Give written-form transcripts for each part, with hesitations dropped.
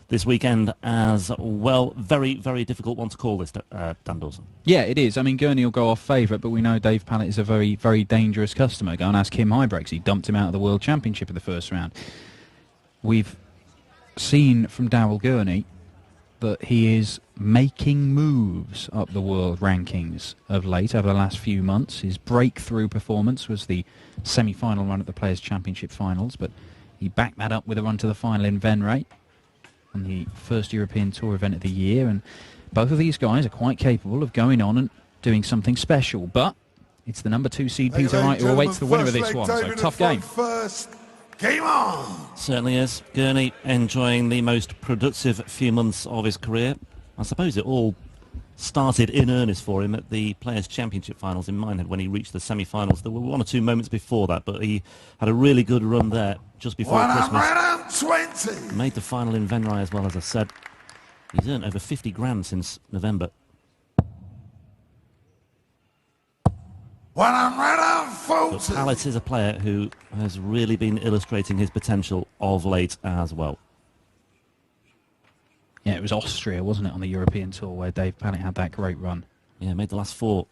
this weekend as well. Very, very difficult one to call this, Dan Dawson. Yeah, it is. I mean, Gurney will go off favourite, but we know Dave Pallett is a very, very dangerous customer. Go and ask Kim Huybrechts. He dumped him out of the World Championship in the first round. We've seen from Daryl Gurney that he is making moves up the world rankings of late over the last few months. His breakthrough performance was the semi-final run at the Players' Championship finals, but he backed that up with a run to the final in Venray on the first European Tour event of the year, and both of these guys are quite capable of going on and doing something special, but it's the number 2 seed Peter Wright who awaits the winner of this one, so tough game. Game on! Certainly is. Gurney enjoying the most productive few months of his career. I suppose it all started in earnest for him at the Players' Championship finals in Minehead when he reached the semi-finals. There were 1 or 2 moments before that, but he had a really good run there just before Christmas. 20. Made the final in Venray as well, as I said. He's earned over 50 grand since November. 140. But Pallett is a player who has really been illustrating his potential of late as well. Yeah, it was Austria, wasn't it, on the European Tour where Dave Pallett had that great run. Yeah, made the last 4.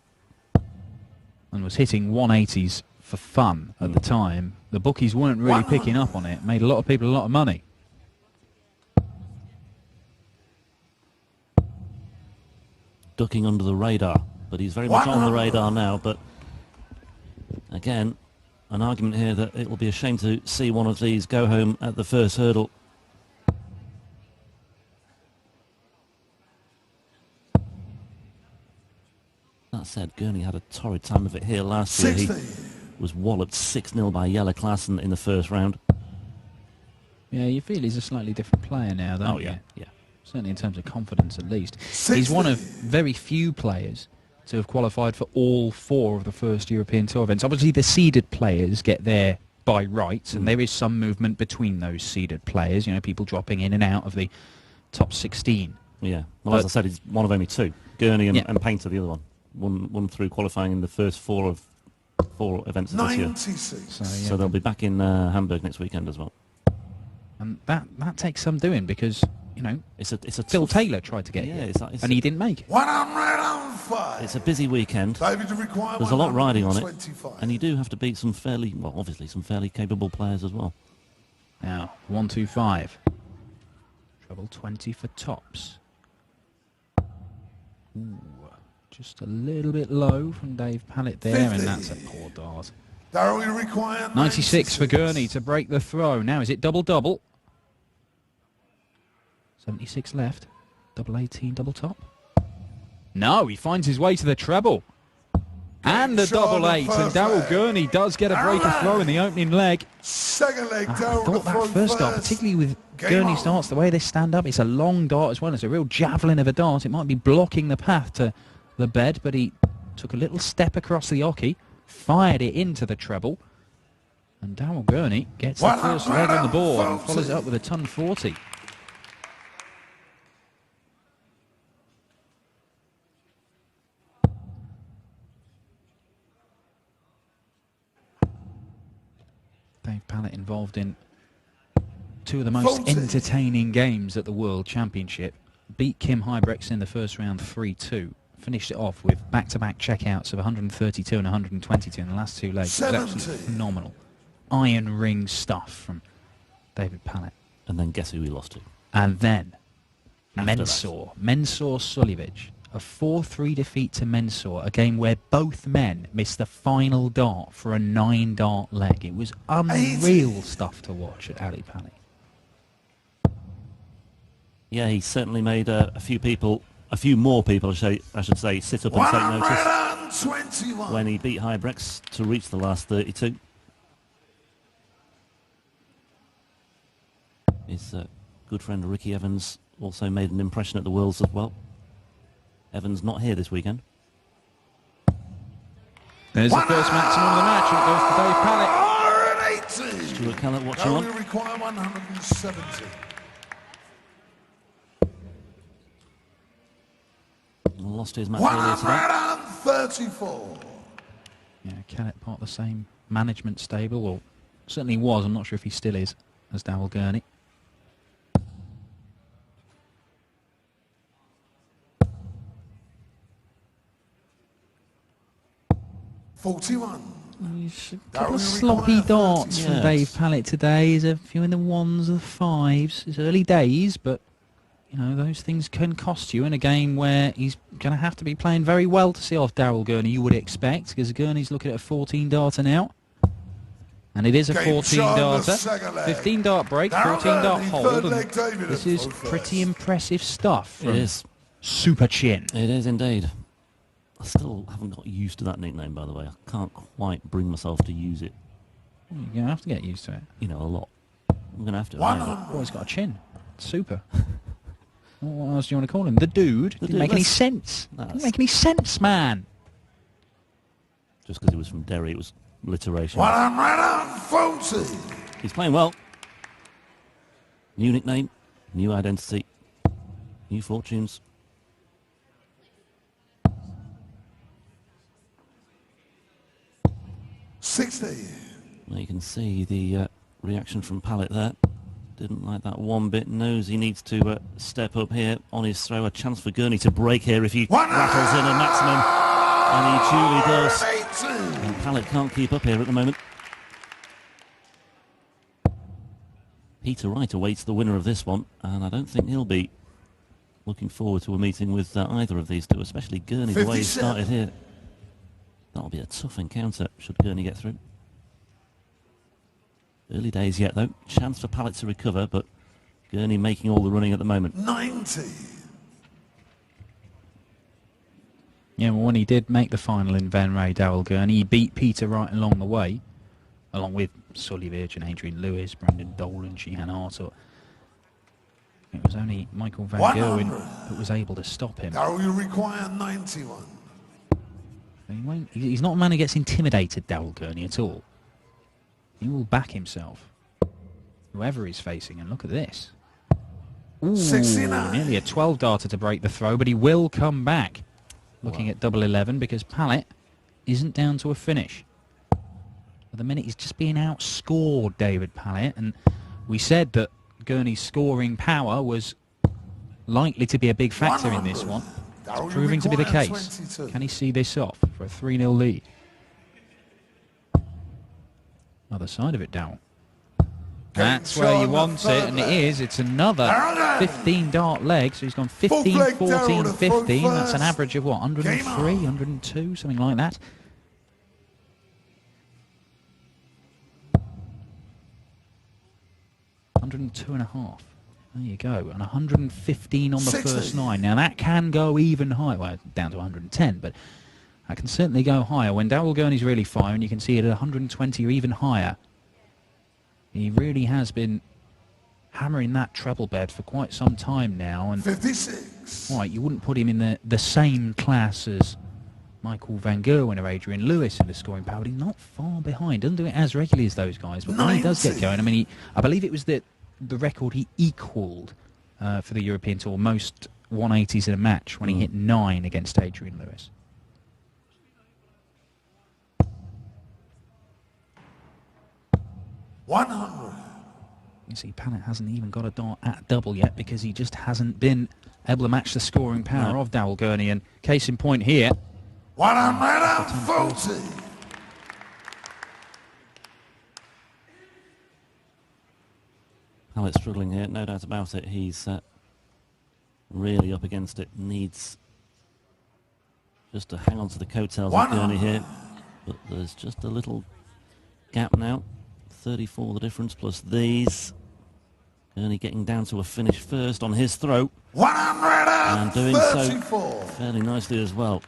And was hitting 180s for fun at the time. The bookies weren't really picking up on it. Made a lot of people a lot of money. Ducking under the radar, but he's very much on the radar now. But again, an argument here that it will be a shame to see one of these go home at the first hurdle. That said, Gurney had a torrid time of it here last year. He was walloped 6-0 by Jelle Klaassen in the first round. Yeah, you feel he's a slightly different player now, don't you? Yeah. Certainly in terms of confidence, at least. He's one of very few players to have qualified for all 4 of the first European Tour events. Obviously, the seeded players get there by right, and there is some movement between those seeded players. You know, people dropping in and out of the top 16. Yeah. Well, as I said, he's one of only 2. Gurney and Painter, the other one. One through qualifying in the first 4 events of this year. 96. So they'll be back in Hamburg next weekend as well. And that takes some doing because, you know, it's a Phil Taylor tried to get here, and he didn't make it. 105. It's a busy weekend. There's a lot riding on it, and you do have to beat some fairly, well, obviously some fairly capable players as well. Now, 125. Treble 20 for tops. Ooh, just a little bit low from Dave Pallett there, 50. and that's a poor dart. Darryl, you require 96 for Gurney to break the throw. Now, is it double-double? 76 left. Double 18, double top. No, he finds his way to the treble. And the double 8, and Daryl Gurney does get a break of throw in the opening leg. Second leg, I Darryl thought that first dart, particularly with Gurney's darts, the way they stand up, it's a long dart as well. It's a real javelin of a dart. It might be blocking the path to the bed, but he took a little step across the oche, fired it into the treble, and Daryl Gurney gets the first leg on the board and follows it up with a ton 40. Dave Pallett involved in 2 of the most entertaining games at the World Championship. Beat Kim Huybrechts in the first round 3-2. Finished it off with back-to-back checkouts of 132 and 122 in the last 2 legs. It was absolutely phenomenal. Iron ring stuff from David Pallett. And then guess who he lost to? And then After Mensur Suljevic. A 4-3 defeat to Mensur, a game where both men missed the final dart for a 9-dart leg. It was unreal stuff to watch at Ali Pali. Yeah, he certainly made a few more people, I should say, sit up and take notice when he beat Huybrechts to reach the last 32. His good friend Ricky Evans also made an impression at the Worlds as well. Evans not here this weekend. There's the first maximum of the match. It goes to Dave Pallett. Stuart Kellett watching on. Require 170. Lost his match earlier today. 134. Yeah, Kellett part of the same management stable, or certainly was. I'm not sure if he still is, as Daryl Gurney. 41. A couple of sloppy darts from Yes. Dave Pallett today. There's a few in the ones and the fives. It's early days, but you know those things can cost you in a game where he's going to have to be playing very well to see off Daryl Gurney, you would expect, because Gurney's looking at a 14-darter now. And it is a Game shot on the 14-darter. second leg. 15-dart break, Darryl 14-dart Gurney, hold. third And leg, David this at is full pretty first. impressive stuff It from is. Super Chin. It is indeed. I still haven't got used to that nickname, by the way. I can't quite bring myself to use it, You're going to have to get used to it. you know, a lot. I'm going to have to. I know. 100. Oh, he's got a chin. Super. What else do you want to call him? The dude? The Didn't dude, make any that's- sense. that's- Didn't make any sense, man. Just because he was from Derry, it was alliteration. 140. He's playing well. New nickname, new identity, new fortunes. Well, you can see the reaction from Pallett there. Didn't like that one bit. Knows he needs to step up here on his throw. A chance for Gurney to break here if he rattles in a maximum. And he duly does. And Pallett can't keep up here at the moment. Peter Wright awaits the winner of this one, and I don't think he'll be looking forward to a meeting with either of these two, especially Gurney, the way he 57. started here. That'll be a tough encounter, should Gurney get through. Early days yet, though. Chance for Pallett to recover, but Gurney making all the running at the moment. 90. Yeah, well, when he did make the final in Van Ray, Daryl Gurney, he beat Peter Wright along the way, along with Sully Virgin, Adrian Lewis, Brendan Dolan, Sheehan Arthur. It was only Michael Van 100. Gerwen that was able to stop him. Darryl, you require 91. He's not a man who gets intimidated, Daryl Gurney, at all. He will back himself, whoever he's facing, and look at this. Ooh, 69. nearly a 12-darter to break the throw, but he will come back. Looking at double 11 because Pallett isn't down to a finish. At the minute, he's just being outscored, David Pallett, and we said that Gurney's scoring power was likely to be a big factor in this one. Darryl, It's you proving to be the require case. 22. Can he see this off for a 3-0 lead? Other side of it, Darryl. That's where you want it, and it is. It's another 15-dart leg, so he's gone 15, leg, 14, Darryl, to throw 15. That's an first. average of what, 103, 102, something like that. $102.5. There you go, and 115 on the 60. first 9. Now that can go even higher, well, down to 110, but that can certainly go higher. When Daryl Gurney's really firing, you can see it at 120 or even higher. He really has been hammering that treble bed for quite some time now, and 56. right, you wouldn't put him in the same class as Michael Van Gerwen or Adrian Lewis in the scoring power, but he's not far behind. Doesn't do it as regularly as those guys, but when he does get 90. going, I mean, I believe it was the record he equalled for the European Tour, most 180s in a match, when he hit 9 against Adrian Lewis. You see, Pallett hasn't even got a dart at double yet because he just hasn't been able to match the scoring power of Daryl Gurney. And case in point here, 140. Pallett struggling here, no doubt about it. He's really up against it. Needs just to hang on to the coattails of Gurney here. But there's just a little gap now. 34 the difference plus these. Gurney getting down to a finish first on his throw. And doing so 134. fairly nicely as well.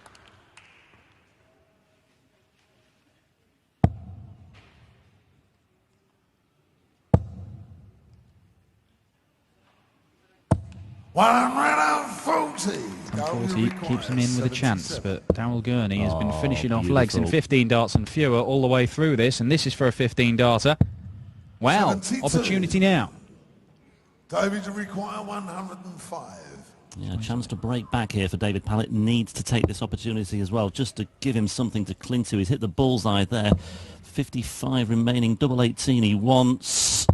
unfortunately, keeps him in with a chance. But Daryl Gurney has been finishing off legs in beautiful. 15 darts and fewer all the way through this, and this is for a 15-darter. Wow, 72. opportunity now. David, you require 105. Yeah, a chance to break back here for David Pallett. Needs to take this opportunity as well, just to give him something to cling to. He's hit the bullseye there. 55 remaining, double 18 he wants.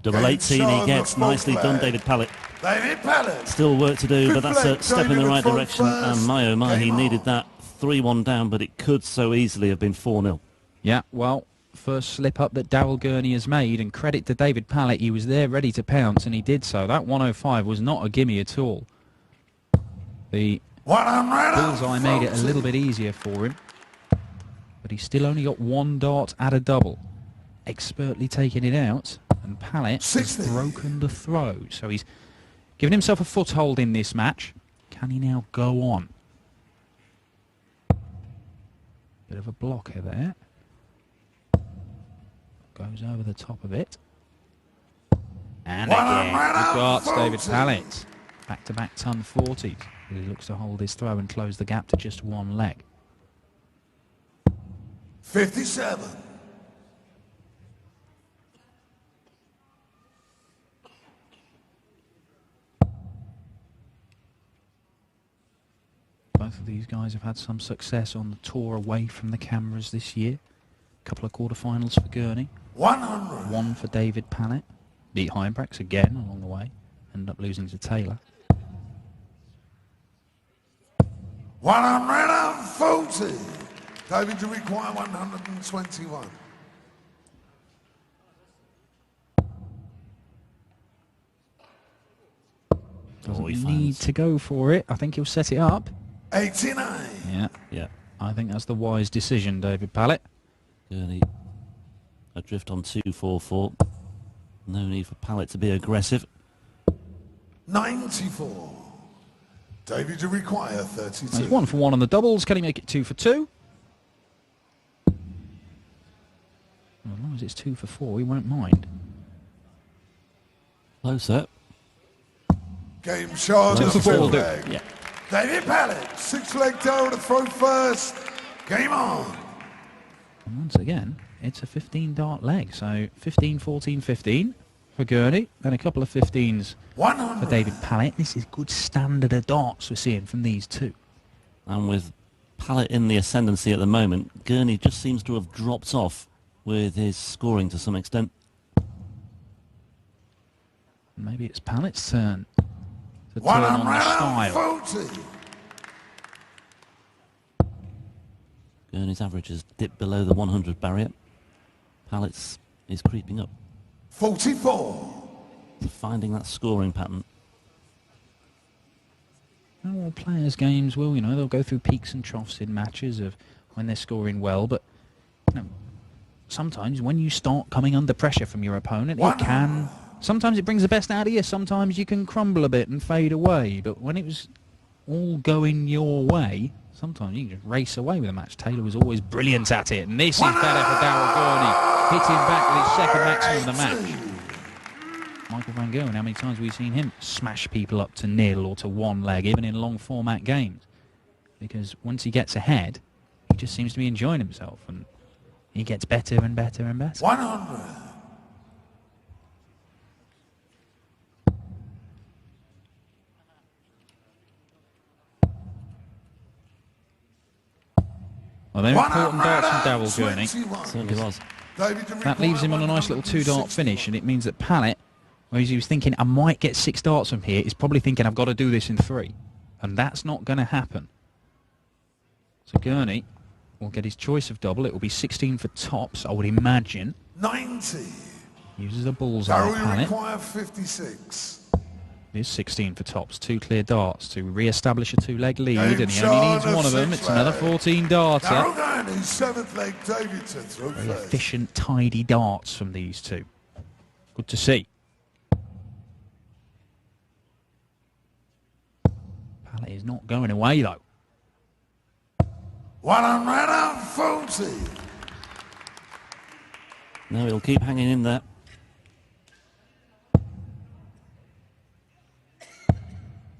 Double 18 he gets. Nicely done, David Pallett. David Pallett. Still work to do, but that's a step in the right direction. And my oh my, he needed that 3-1 down, but it could so easily have been 4-0. Yeah, well, first slip-up that Darryl Gurney has made, and credit to David Pallett, he was there ready to pounce, and he did so. That 105 was not a gimme at all. The bullseye made it a little bit easier for him, but he's still only got one dart at a double. Expertly taking it out, and Pallett has broken the throw, so he's given himself a foothold in this match. Can he now go on? Bit of a blocker there. Goes over the top of it. And again, good darts, David Pallett. Back-to-back ton 40s. He looks to hold his throw and close the gap to just one leg. 57. Both of these guys have had some success on the tour away from the cameras this year. A couple of quarterfinals for Gurney. 100. One for David Pallett. Beat Huybrechts again along the way. Ended up losing to Taylor. 140. David, you require 121. Doesn't need to go for it. I think he'll set it up. 89. Yeah. I think that's the wise decision, David Pallett. Gurney adrift on 2-4-4. No need for Pallett to be aggressive. 94. David, you require 32. He's 1 for 1 on the doubles. Can he make it 2 for 2? As long as it's 2 for 4, he won't mind. Closer. Game shot. 2 for 4 will do. Leg. Yeah. David Pallett, 6 leg Darryl to throw first. Game on. And once again, it's a 15 dart leg. So 15, 14, 15 for Gurney. And a couple of 15s 100. for David Pallett. This is good standard of darts we're seeing from these two. And with Pallett in the ascendancy at the moment, Gurney just seems to have dropped off with his scoring to some extent. Maybe it's Pallett's turn to turn on the style. 140. Gurney's average has dipped below the 100 barrier. Pallett's is creeping up. 44. Finding that scoring pattern. All players' games will, they'll go through peaks and troughs in matches of when they're scoring well, but sometimes when you start coming under pressure from your opponent, it can... Sometimes it brings the best out of you, sometimes you can crumble a bit and fade away, but when it was all going your way, sometimes you can just race away with a match. Taylor was always brilliant at it, and this is better for Darryl Gurney. Hitting back with his second maximum of the match. Michael van Gerwen, how many times have we seen him smash people up to nil or to one leg, even in long format games? Because once he gets ahead, he just seems to be enjoying himself, and he gets better and better and better. 100. Well, they're important darts from Darryl Gurney. Certainly was. That leaves him on a nice little 2-dart finish, and it means that Pallett, whereas he was thinking, I might get 6 darts from here, is probably thinking, I've got to do this in 3. And that's not going to happen. So Gurney will get his choice of double. It will be 16 for tops, I would imagine. 90. Uses a bullseye, Darryl, you Pallett. require 56. It is 16 for tops, 2 clear darts to re-establish a 2-leg lead, and he only needs one of them. It's another 14 darter. Darryl Gurney, 7th leg David to throw Very first. efficient, tidy darts from these two. Good to see. Pallett is not going away, though. 140. No, he'll keep hanging in there.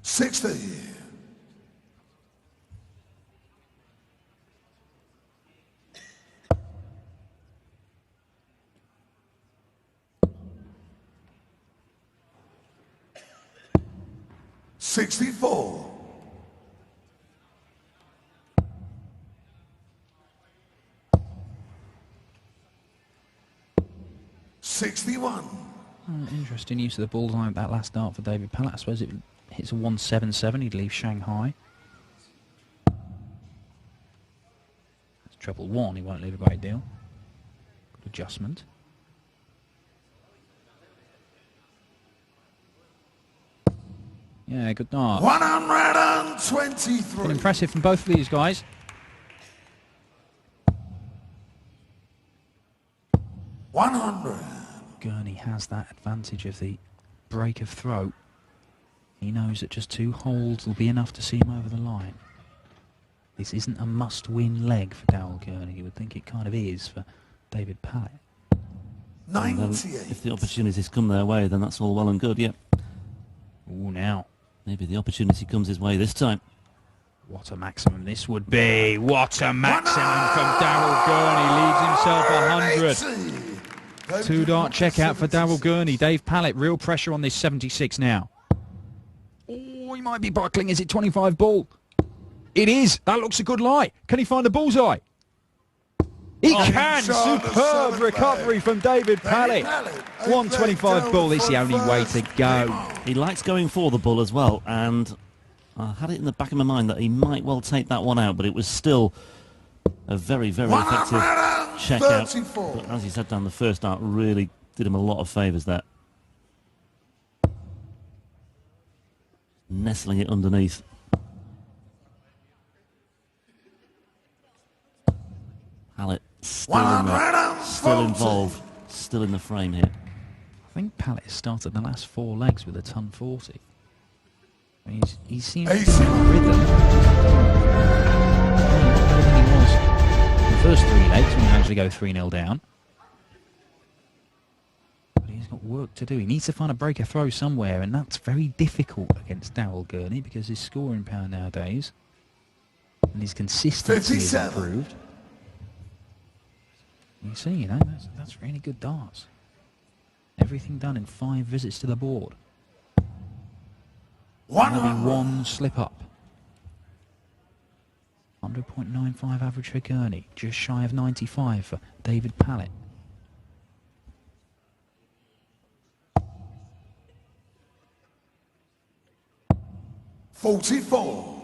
60. 64. 61. Interesting use of the bullseye with that last dart for David Pallett. I suppose it hits a 177, he'd leave Shanghai. Treble one, he won't leave a great deal. Good adjustment. Yeah, good dart. 123. Been impressive from both of these guys. 100. Gurney has that advantage of the break of throw. He knows that just 2 holds will be enough to see him over the line. This isn't a must-win leg for Dowell Gurney. You would think it kind of is for David Pallett. 98. If the opportunities come their way, then that's all well and good, yeah. Ooh, now. Maybe the opportunity comes his way this time. What a maximum this would be. What a maximum from Dowell Gurney. Leaves himself 100. 2-dart checkout for Dowell Gurney. Dave Pallett, real pressure on this 76 now. Oh, he might be buckling. Is it 25 ball? It is. That looks a good lie. Can he find the bullseye? He can. Superb recovery from David Pallett. 125 ball is the only way to go. He likes going for the bull as well, and I had it in the back of my mind that he might well take that one out, but it was still a very, very effective checkout. But as he said down the first dart, really did him a lot of favours there. Nestling it underneath. Pallett still in there, still involved, still in the frame here. I think Pallett has started the last 4 legs with a ton 40. I mean, he seems to be on rhythm. Better than he was in the first 3 legs when he managed to go 3-0 down. But he's got work to do. He needs to find a breaker throw somewhere, and that's very difficult against Dowell Gurney because his scoring power nowadays and his consistency has improved. You see, you know, that's really good darts. Everything done in 5 visits to the board. Maybe 1 slip up. 100.95 average for Gurney. Just shy of 95 for David Pallett. $44.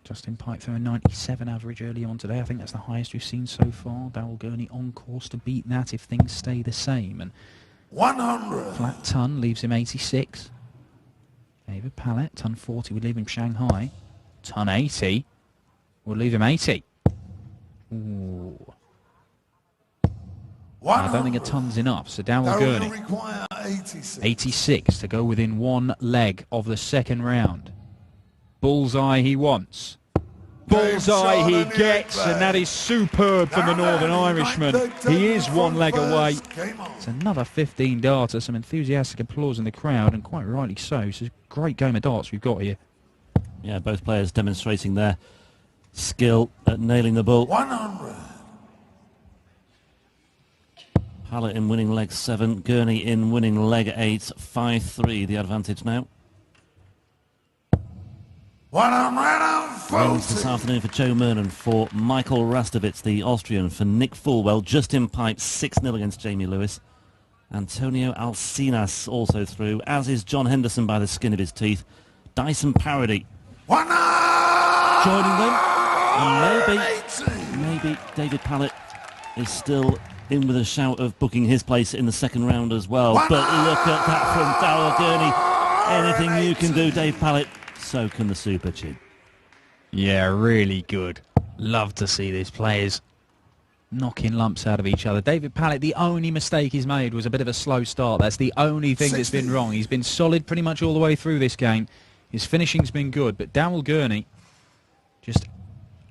Justin Pike threw a 97 average early on today. I think that's the highest we've seen so far. Dowell Gurney on course to beat that if things stay the same. And 100. flat ton leaves him 86. David Pallett, ton 40 would leave him Shanghai. Ton 80 would leave him 80. Ooh. I don't think a ton's enough. So Dowell Gurney, 86 to go within 1 leg of the second round. Bullseye he wants. Bullseye he gets, and that is superb from the Northern Irishman. He is 1 leg away. It's another 15 darter, some enthusiastic applause in the crowd, and quite rightly so. It's a great game of darts we've got here. Yeah, both players demonstrating their skill at nailing the bull. 100. Pallett in winning leg 7, Gurney in winning leg 8, 5-3 the advantage now. 140. Wins this afternoon for Joe Mernon, for Michael Rastovitz, the Austrian, for Nick Fulwell, Justin Pipe 6-0 against Jamie Lewis. Antonio Alcinas also through, as is John Henderson by the skin of his teeth. Dyson Parody joining them, and maybe David Pallett is still in with a shout of booking his place in the second round as well. But look at that from Dowell Gurney. Anything you can do, Dave Pallett, so can the Super Chin. Yeah, really good. Love to see these players knocking lumps out of each other. David Pallett, the only mistake he's made was a bit of a slow start. That's the only thing that's been wrong. He's been solid pretty much all the way through this game. His finishing's been good, but Dowell Gurney just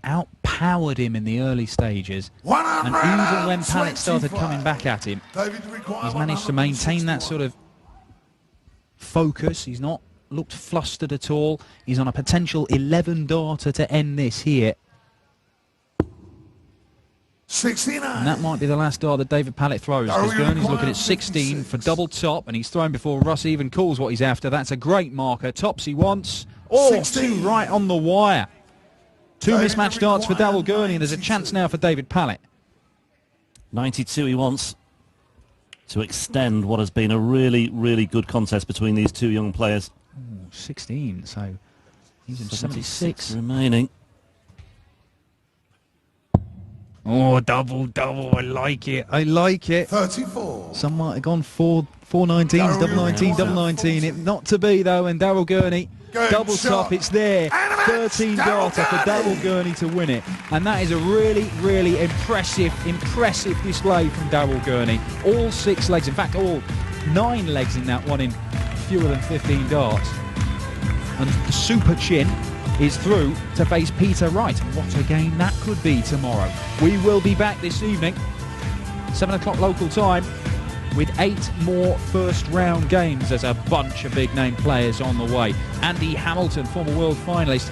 outpowered him in the early stages. And even when Pallett started coming back at him, he's managed to maintain that sort of focus. He's not looked flustered at all. He's on a potential 11 darter to end this here. 69. And that might be the last dart that David Pallett throws, because Gurney's looking at 16 for double top, and he's thrown before Russ even calls what he's after. That's a great marker. Tops he wants. Oh, 16. 2 right on the wire. 2 mismatched darts for Dowell Gurney, and there's a chance now for David Pallett. 92 he wants to extend what has been a really, really good contest between these two young players. Ooh, 16, so he's in 76 remaining. Oh, double, I like it. I like it. 34. Some might have gone 419s, double 19, double 19. It not to be though, and Daryl Gurney, Good double shot. top, it's there. And a match, 13 Daryl darter for Daryl Gurney to win it. And that is a really, really impressive display from Daryl Gurney. All 6 legs, in fact all 9 legs in that one in fewer than 15 darts. And the Super Chin is through to face Peter Wright. What a game that could be tomorrow. We will be back this evening, 7 o'clock local time, with 8 more first round games. There's a bunch of big name players on the way. Andy Hamilton, former world finalist,